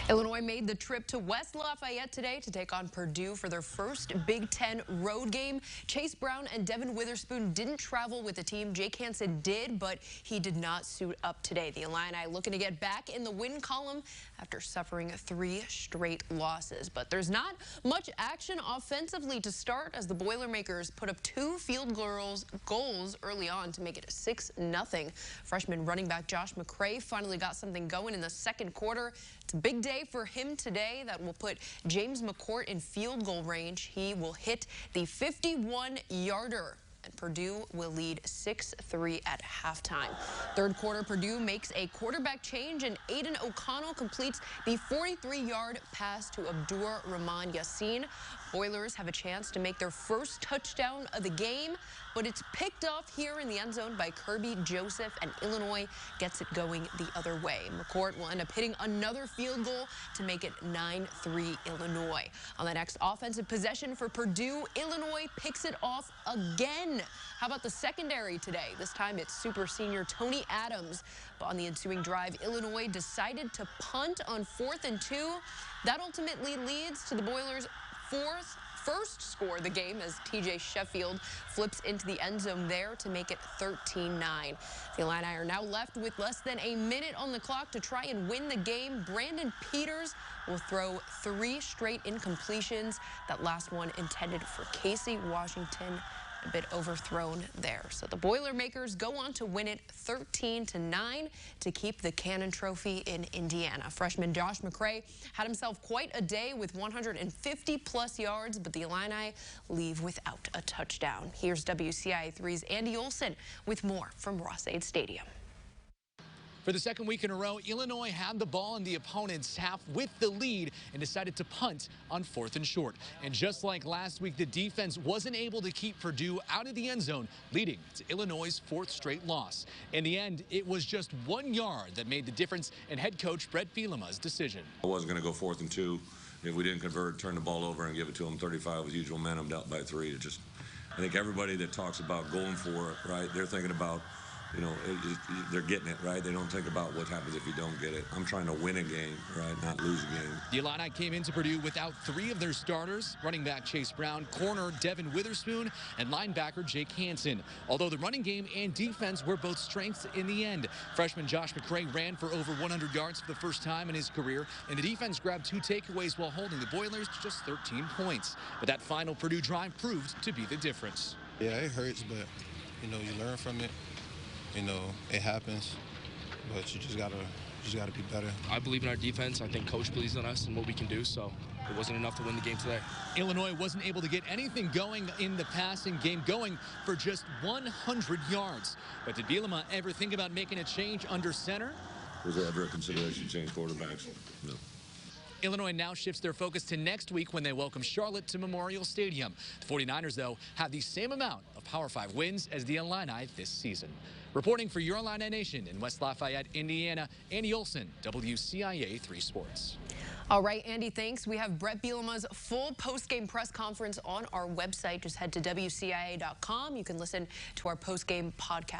Illinois made the trip to West Lafayette today to take on Purdue for their first Big Ten road game. Chase Brown and Devin Witherspoon didn't travel with the team. Jake Hansen did, but he did not suit up today. The Illini looking to get back in the win column after suffering 3 straight losses. But there's not much action offensively to start as the Boilermakers put up 2 field goals early on to make it 6-0. Freshman running back Josh McCray finally got something going in the second quarter. It's a big day for him today that will put James McCourt in field goal range. He will hit the 51-yarder. And Purdue will lead 6-3 at halftime. Third quarter, Purdue makes a quarterback change, and Aiden O'Connell completes the 43-yard pass to Abdur Rahman Yassin. Boilers have a chance to make their first touchdown of the game, but it's picked off here in the end zone by Kirby Joseph, and Illinois gets it going the other way. McCourt will end up hitting another field goal to make it 9-3 Illinois. On the next offensive possession for Purdue, Illinois picks it off again. How about the secondary today? This time it's super senior Tony Adams. But on the ensuing drive, Illinois decided to punt on 4th and 2. That ultimately leads to the Boilers' first score of the game as TJ Sheffield flips into the end zone there to make it 13-9. The Illini are now left with less than a minute on the clock to try and win the game. Brandon Peters will throw 3 straight incompletions. That last one intended for Casey Washington. A bit overthrown there. So the Boilermakers go on to win it 13-9 to keep the Cannon Trophy in Indiana. Freshman Josh McCray had himself quite a day with 150+ yards, but the Illini leave without a touchdown. Here's WCIA3's Andy Olson with more from Ross-Ade Stadium. For the second week in a row, Illinois had the ball in the opponent's half with the lead and decided to punt on 4th and short. And just like last week, the defense wasn't able to keep Purdue out of the end zone, leading to Illinois' 4th straight loss. In the end, it was just 1 yard that made the difference in head coach Bret Bielema's decision. I wasn't going to go 4th and 2. If we didn't convert, turn the ball over and give it to them 35 with huge momentum, down by 3. I think everybody that talks about going for it, right, they're thinking about, you know, they're getting it, right? They don't think about what happens if you don't get it. I'm trying to win a game, right, not lose a game. The Illini came into Purdue without 3 of their starters, running back Chase Brown, corner Devin Witherspoon, and linebacker Jake Hansen. Although the running game and defense were both strengths in the end. Freshman Josh McCray ran for over 100 yards for the first time in his career, and the defense grabbed 2 takeaways while holding the Boilers to just 13 points. But that final Purdue drive proved to be the difference. Yeah, it hurts, but, you know, you learn from it. You know, it happens, but you just gotta be better. I believe in our defense. I think Coach believes in us and what we can do, so it wasn't enough to win the game today. Illinois wasn't able to get anything going in the passing game, going for just 100 yards. But did Bielema ever think about making a change under center? Was there ever a consideration to change quarterbacks? No. Illinois now shifts their focus to next week when they welcome Charlotte to Memorial Stadium. The 49ers, though, have the same amount of Power 5 wins as the Illini this season. Reporting for your Illini Nation in West Lafayette, Indiana, Andy Olson, WCIA 3 Sports. All right, Andy, thanks. We have Bret Bielema's full post-game press conference on our website. Just head to WCIA.com. You can listen to our post-game podcast.